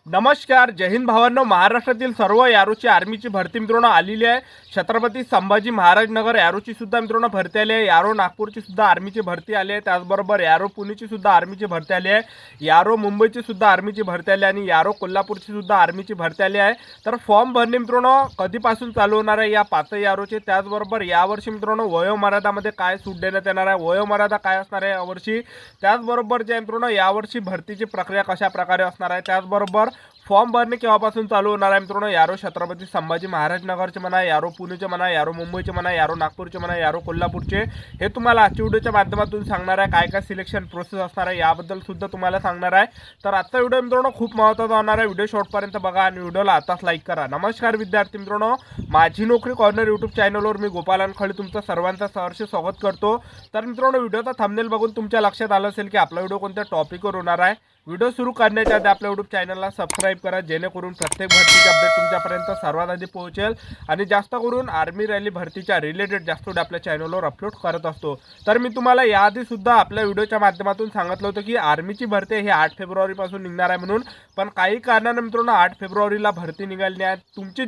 नमस्कार, जय हिंद भावांनो. महाराष्ट्रातील सर्व यारोची आर्मीची भरती मित्रांनो आलेली आहे. छत्रपती संभाजी महाराज नगर यारोची सुद्धा मित्रांनो भरती आली आहे. यारो नागपूरची सुद्धा आर्मीची भरती आली आहे. त्याचबरोबर यारो पुणेची सुद्धा आर्मीची भरती आली आहे. यारो मुंबईची सुद्धा आर्मीची भरती आली आणि यारो कोल्हापूरची सुद्धा आर्मीची भरती आली आहे. तर फॉर्म भरणे मित्रांनो कधीपासून चालू होणार आहे या पाच यारोचे, त्याचबरोबर यावर्षी मित्रांनो वयोमर्यादामध्ये काय सूट देण्यात येणार आहे, वयोमर्यादा काय असणार आहे यावर्षी, त्याचबरोबर जे मित्रांनो यावर्षी भरतीची प्रक्रिया कशा प्रकारे असणार आहे, त्याचबरोबर फॉर्म भरणे केव्हापासून चालू होणार आहे मित्रांनो. यारो छत्रपती संभाजी महाराज नगरचे म्हणा, यारो पुणेचे म्हणा, यारो मुंबईचे म्हणा, यारो नागपूरचे म्हणा, यारो कोल्हापूरचे, हे तुम्हाला आजच्या व्हिडिओच्या माध्यमातून सांगणार आहे. काय काय सिलेक्शन प्रोसेस असणार आहे याबद्दल सुद्धा तुम्हाला सांगणार आहे. तर आजचा व्हिडिओ मित्रांनो खूप महत्त्वाचा होणार आहे. व्हिडिओ शेवटपर्यंत बघा आणि व्हिडिओला आताच लाईक करा. नमस्कार विद्यार्थी मित्रांनो, माझी नोकरी कॉर्नर यूट्यूब चॅनलवर मी गोपाल खळे तुमचं सर्वांचं सहर्ष स्वागत करतो. तर मित्रांनो, व्हिडिओचा थंबनेल बघून तुमच्या लक्षात आलं असेल की आपला व्हिडिओ कोणत्या टॉपिकवर होणार आहे. व्हिडिओ सुरू करण्याच्या आधी आपल्या यूट्यूब चॅनलला सबस्क्राईब करा, जेणेकरून प्रत्येक भरतीचे अपडेट तुमच्यापर्यंत सर्वात आधी पोहोचेल आणि जास्त करून आर्मी रॅली भरतीच्या रिलेटेड जास्त व्हिडिओ आपल्या चॅनलवर अपलोड करत असतो. तर मी तुम्हाला याआधी सुद्धा आपल्या व्हिडिओच्या माध्यमातून सांगितलं होतं की आर्मीची भरती ही 8 फेब्रुवारीपासून निघणार आहे म्हणून, पण काही कारणाने मित्रांनो 8 फेब्रुवारीला भरती निघाली आहे. तुमचे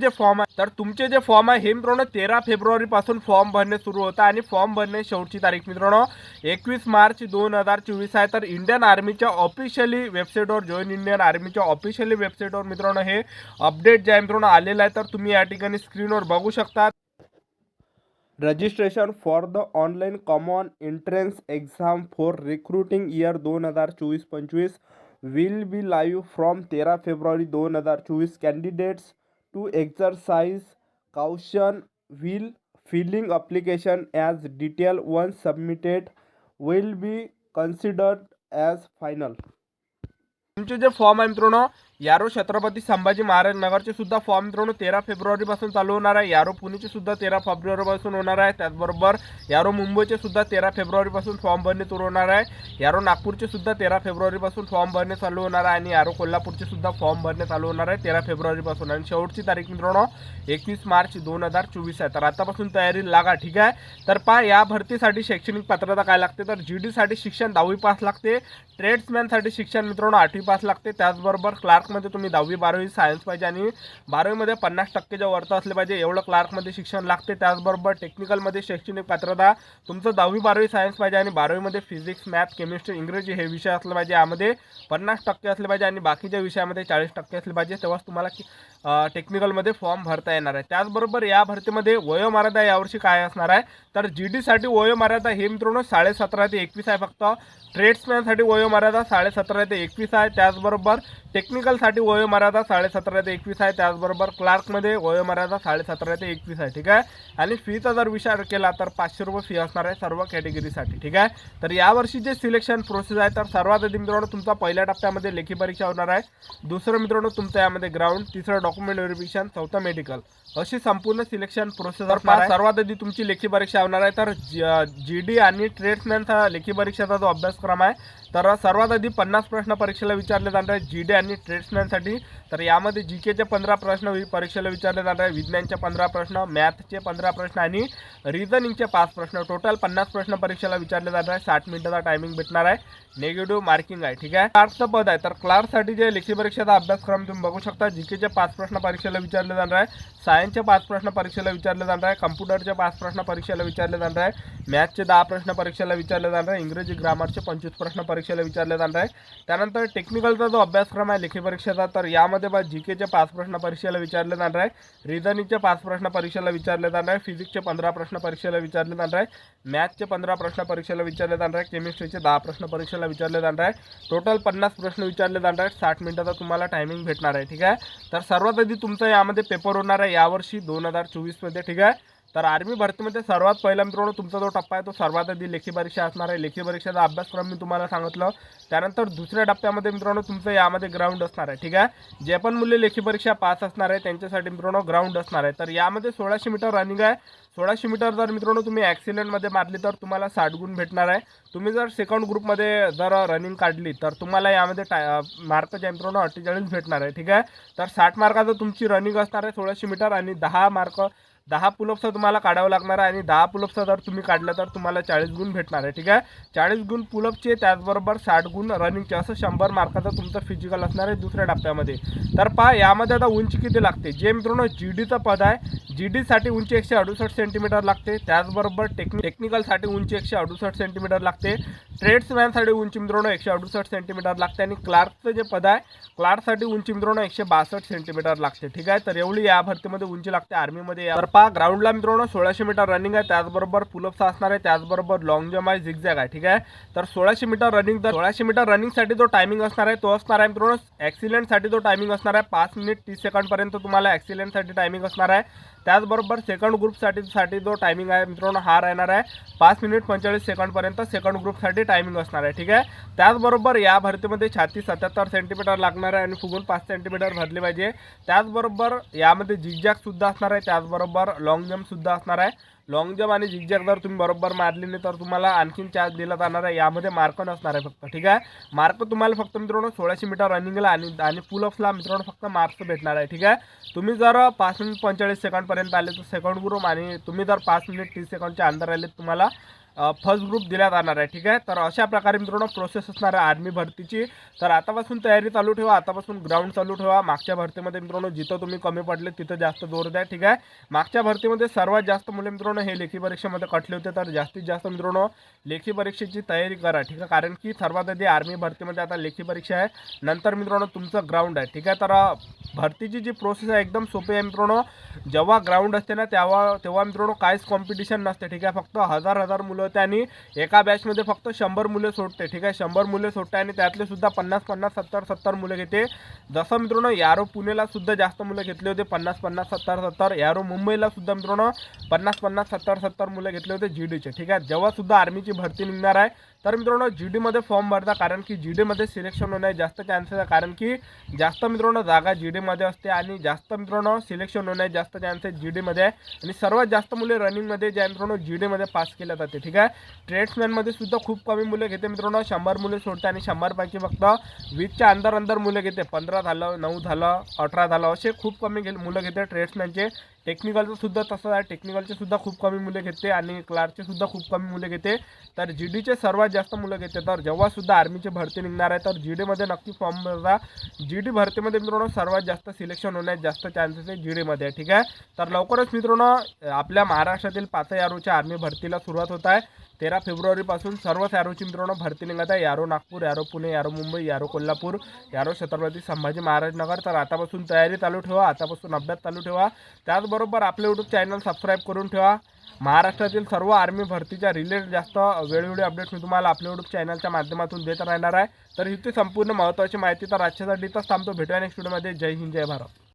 जे फॉर्म आहे हे मित्रांनो 13 फेब्रुवारीपासून फॉर्म भरणे सुरू होतं आणि फॉर्म भरणे शेवटची तारीख मित्रांनो 21 मार्च 2024 आहे. तर इंडियन आर्मीच्या ऑफिशियली वेबसाईटवर, जॉईन इंडियन आर्मीच्या ऑफिशियली वेबसाईटवर मित्रांनो हे अपडेट जे आहे मित्रांनो आलेलं आहे. तर तुम्ही या ठिकाणी स्क्रीनवर बघू शकता. Registration for the online common entrance exam for recruiting year 2024-25 will be live from 13 फेब्रुवारी 2024. Candidates to exercise caution will filling application as detail once submitted will be considered as final. तुमचे जे फॉर्म आहे मित्रांनो यारो छत्रपती संभाजी महाराज नगरचे सुद्धा form मित्रांनो 13 फेब्रुवारीपासून चालू होणार आहे. यारो पुणेचे सुद्धा 13 फेब्रुवारीपासून होणार आहे. त्याचबरोबर यारो मुंबईचे सुद्धा 13 फेब्रुवारीपासून फॉर्म भरणे सुरू होणार आहे. यारो नागपूरचे सुद्धा 13 फेब्रुवारीपासून फॉर्म भरणे चालू होणार आहे आणि यारो कोल्हापूरचे सुद्धा फॉर्म भरणे चालू होणार आहे 13 फेब्रुवारीपासून आणि शेवटची तारीख मित्रांनो 21 मार्च 2024 आहे. तर आतापासून तयारी लागा, ठीक आहे. तर पहा, या भरतीसाठी शैक्षणिक पात्रता काय लागते, तर GD साठी शिक्षण 10वी पास लागते. ट्रेड्समॅनसाठी शिक्षण मित्रांनो 8वी पास लागते. त्याचबरोबर क्लार्कमध्ये तुम्ही 10वी 12वी सायन्स पाहिजे आणि 12वीमध्ये 50% वरतं असले पाहिजे, एवढं क्लार्कमध्ये शिक्षण लागते. त्याचबरोबर टेक्निकलमध्ये शैक्षणिक पात्रता तुमचं 10वी 12वी सायन्स पाहिजे आणि 12वीमध्ये फिजिक्स, मॅथ, केमिस्ट्री, इंग्रजी हे विषय असले पाहिजे. यामध्ये 50% असले पाहिजे आणि बाकीच्या विषयामध्ये 40% असले पाहिजे. तेव्हाच तुम्हाला टेक्निकलमध्ये फॉर्म भरता येणार आहे. त्याचबरोबर या भरतीमध्ये वयोमर्यादा यावर्षी काय असणार आहे, तर GD साठी वयोमर्यादा हे मित्रांनो 17.5 ते 21 आहे फक्त. ट्रेड्समॅनसाठी वयोमर्यादा 17.5 ते 21 आहे. त्याचबरोबर टेक्निकलसाठी वयोमर्यादा 17.5 ते 21 आहे. त्याचबरोबर क्लार्कमध्ये वयोमर्यादा 17.5 ते 21 आहे, ठीक आहे. आणि फीचा जर विचार केला तर 500 रुपये फी असणार आहे सर्व कॅटेगरीसाठी, ठीक आहे. तर यावर्षी जे सिलेक्शन प्रोसेस आहे, तर सर्वात आधी मित्रांनो तुमचा पहिल्या टप्प्यामध्ये लेखी परीक्षा होणार आहे. दुसरं मित्रांनो तुमचं यामध्ये ग्राउंड, तिसरं डॉक्युमेंट व्हेरिफिकेशन, चौथं मेडिकल, अशी संपूर्ण सिलेक्शन प्रोसेस असणार आहे. सर्वात आधी तुमची लेखी परीक्षा होणार आहे. तर GD आणि ट्रेड्समॅनचा लेखी परीक्षेचा जो अभ्यासक्रम आहे, तर सर्वात आधी 50 प्रश्न परीक्षेला विचारले जाणार आहे GD आणि ट्रेड्समॅनसाठी. तर यामध्ये GKचे 15 प्रश्न परीक्षेला विचारले जाणार आहे, विज्ञानचे 15 प्रश्न, मॅथचे 15 प्रश्न आणि रिझनिंगचे 5 प्रश्न. टोटल 50 प्रश्न परीक्षेला विचारले जाणार आहे. 60 मिनिटाचा टायमिंग भेटणार आहे. नेगेटिव्ह मार्किंग आहे, ठीक आहे. क्लार्कचं पद आहे, तर क्लार्कसाठी जे लेखी परीक्षेचा अभ्यासक्रम तुम्ही बघू शकता. GKचे 5 प्रश्न परीक्षेला विचारले जाणार आहे, सायन्सचे 5 प्रश्न परीक्षेला विचारले जाणार आहे, कम्प्युटरचे 5 प्रश्न परीक्षेला विचारले जाणार आहे, मॅथचे 10 प्रश्न परीक्षेला विचारले जाणार आहे, इंग्रजी ग्रामरचे 25 प्रश्न परीक्षेला विचारले जाणार आहे. त्यानंतर टेक्निकलचा जो अभ्यासक्रम आहे लेखी परीक्षेचा, तर यामध्ये GKचे 5 प्रश्न परीक्षेला विचारले जाणार आहे, रिझनिंगचे 5 प्रश्न परीक्षेला विचारले जाणार आहे, फिजिक्सचे 15 प्रश्न परीक्षेला विचारले जाणार आहे, मॅथचे 15 प्रश्न परीक्षेला विचारले जाणार आहे, केमिस्ट्रीचे 10 प्रश्न परीक्षेला विचारले जाणार आहे. टोटल 50 प्रश्न विचारले जाणार आहेत. 60 मिनिटाचा तुम्हाला टायमिंग भेटणार आहे, ठीक आहे. तर सर्वात आधी तुमचं यामध्ये पेपर होणार आहे यावर्षी 2024 मध्ये, ठीक आहे. तर आर्मी भरतीमध्ये सर्वात पहिला मित्रांनो तुमचा जो टप्पा आहे तो सर्वात आधी लेखी परीक्षा असणार आहे. लेखी परीक्षेचा अभ्यासक्रम मी तुम्हाला सांगितलं. त्यानंतर दुसऱ्या टप्प्यामध्ये मित्रांनो तुमचं यामध्ये ग्राउंड असणार आहे, ठीक आहे. जे पण मुले लेखी परीक्षा पास असणार आहे त्यांच्यासाठी मित्रांनो ग्राउंड असणार आहे. तर यामध्ये 1600 मीटर रनिंग आहे. 1600 मीटर जर मित्रांनो तुम्ही ॲक्सिलेंटमध्ये मारली तर तुम्हाला 60 गुण भेटणार आहे. तुम्ही जर सेकंड ग्रुपमध्ये जर रनिंग काढली तर तुम्हाला यामध्ये मार्क जे मित्रांनो 48 भेटणार आहे, ठीक आहे. तर 60 मार्काचं तुमची रनिंग असणार आहे 1600 मीटर आणि 10 10 पुलअप्सचा तुम्हाला काढावं लागणार आहे आणि 10 पुलअप्सचा जर तुम्ही काढलं तर तुम्हाला 40 गुण भेटणार आहे. ठीक आहे, 40 गुण पुलअपचे, त्याचबरोबर 60 गुण रनिंगचे, असं 100 मार्काचं तुमचं फिजिकल असणार आहे दुसऱ्या टप्प्यामध्ये. तर पहा यामध्ये आता उंची किती लागते. जे मित्रांनो GDचं पद आहे, GDसाठी उंची 168 सेंटीमीटर लागते. त्याचबरोबर टेक्निकलसाठी उंची 168 सेंटीमीटर लागते. ट्रेड्समॅनसाठी उंची मित्रांनो 168 सेंटीमीटर लागते आणि क्लार्कचं जे पद आहे, क्लार्कसाठी उंची मित्रांनो 162 सेंटीमीटर लागते. ठीक आहे, तर एवढी या भरतीमध्ये उंची लागते आर्मीमध्ये. तर पहा ग्राउंडला मित्रांनो 1600 मीटर रनिंग आहे, त्याचबरोबर पुलअप्स असणार आहे, त्याचबरोबर लॉंग जम्प आहे, झिगझॅग आहे. ठीक आहे, तर 1600 मीटर रनिंग, तर 1600 मीटर रनिंगसाठी जो टायमिंग असणार आहे तो असणार आहे मित्रांनो, ॲक्सिलेंटसाठी जो टायमिंग असणार आहे 5 मिनिट 30 सेकंडपर्यंत तुम्हाला ॲक्सिलेंटसाठी टायमिंग असणार आहे. त्याचबरोबर सेकंड ग्रुपसाठी जो टायमिंग आहे मित्रांनो हा राहणार आहे 5 मिनिट 45 सेकंडपर्यंत सेकंड ग्रुपसाठी टायमिंग असणार आहे. ठीक आहे, त्याचबरोबर या भरतीमध्ये छाती 77 सेंटीमीटर लागणार आहे आणि फुगून 5 सेंटीमीटर भरली पाहिजे. त्याचबरोबर यामध्ये झिगझॅगसुद्धा असणार आहे, त्याचबरोबर लॉंग जम्पसुद्धा असणार आहे. लॉंग जम्प आणि झिगझॅग जर तुम्ही बरोबर मारली नाही तर तुम्हाला आणखीन चार्ज दिला जाणार आहे. यामध्ये मार्क नसणार आहे फक्त. ठीक आहे, मार्क तुम्हाला फक्त मित्रांनो 1600 मीटर रनिंगला आणि पुलअप्सला मित्रांनो फक्त मार्क्स भेटणार आहे. ठीक आहे, तुम्ही जर 5 मिनिट 45 सेकंडपर्यंत आले तर सेकंड ग्रुप, आणि तुम्ही जर 5 मिनिट 30 सेकंडच्या अंदर आले तुम्हाला फर्स्ट ग्रुप दिला जाणार आहे. ठीक आहे, तर अशा प्रकारे मित्रांनो प्रोसेस असणार आहे आर्मी भरतीची. तर आतापासून तयारी चालू ठेवा, आतापासून ग्राउंड चालू ठेवा. मागच्या भरतीमध्ये मित्रांनो जिथं तुम्ही कमी पडले तिथं जास्त जोर द्या. ठीक आहे, मागच्या भरतीमध्ये सर्वात जास्त मुले मित्रांनो हे लेखी परीक्षेमध्ये कटले होते, तर जास्तीत जास्त मित्रांनो लेखी परीक्षेची तयारी करा. ठीक आहे, कारण की सर्वात आधी आर्मी भरतीमध्ये आता लेखी परीक्षा आहे, नंतर मित्रांनो तुमचं ग्राउंड आहे. ठीक आहे, तर भरतीची जी प्रोसेस आहे एकदम सोपी आहे मित्रांनो. जेव्हा ग्राउंड असते ना तेव्हा मित्रांनो काहीच कॉम्पिटिशन नसते. ठीक आहे, फक्त हजार मुलं होते आणि एका बॅचमध्ये फक्त 100 मुले सोडते. ठीक आहे, 100 मुले सोडते आणि त्यातले सुद्धा 50 70 मुलं घेते. जसं मित्रांनो यारो पुणेला सुद्धा जास्त मुलं घेतले होते, 50 70 यारो मुंबईला सुद्धा मित्रांनो 50 70 मुलं घेतले होते GDचे. ठीक आहे, जेव्हा सुद्धा आर्मीची भरती निघणार आहे तर मित्रांनो GDमध्ये फॉर्म भरता, कारण की GDमध्ये सिलेक्शन होण्याचे जास्त चान्सेस आहे, कारण की जास्त मित्रांनो जागा GDमध्ये असते आणि जास्त मित्रांनो सिलेक्शन होण्याचे जास्त चान्सेस GDमध्ये आहे. आणि सर्वात जास्त मुले रनिंगमध्ये जे मित्रांनो GDमध्ये पास केले जाते. ठीक आहे, ट्रेड्समॅनमध्ये सुद्धा खूप कमी मुले घेते मित्रांनो, 100 मुले सोडते आणि 100 पैकी फक्त 20च्या अंदर मुले घेते. 15 झालं, 9 झालं, 18 झालं, असे खूप कमी मुलं घेते ट्रेड्समॅनचे. टेक्निकलचं सुद्धा तसं आहे, टेक्निकलचे सुद्धा खूप कमी मुले घेते आणि क्लार्कचे सुद्धा खूप कमी मुले घेते. तर GDचे सर्वात जास्त मुलं घेते. तर जेव्हा सुद्धा आर्मीची भरती निघणार आहे तर GDमध्ये नक्की फॉर्म भरा. GD भरतीमध्ये मित्रांनो सर्वात जास्त सिलेक्शन होण्याचे जास्त चान्सेस आहे GDमध्ये. ठीक आहे, तर लवकरच मित्रांनो आपल्या महाराष्ट्रातील 5 यारोच्या आर्मी भरतीला सुरुवात होत आहे. 13 फेब्रुवारीपासून सर्वच यारोची मित्रांनो भरती निघत आहे. यारो नागपूर, यारो पुणे, यारो मुंबई, यारो कोल्हापूर, यारो छत्रपती संभाजी महाराज नगर. तर आतापासून तयारी चालू ठेवा, आतापासून अभ्यास चालू ठेवा. त्याचबरोबर आपले यूट्यूब चॅनल सबस्क्राईब करून ठेवा. महाराष्ट्रातील सर्व आर्मी भरतीच्या रिलेटेड जास्त वेळोवेळी अपडेट्स मी तुम्हाला आपल्या यूट्यूब चॅनलच्या माध्यमातून देत राहणार आहे. तर इथे संपूर्ण महत्त्वाची माहिती. तर आजच्यासाठी तर थांबतो, भेटूया नेक्स्ट व्हिडिओमध्ये. जय हिंद, जय भारत.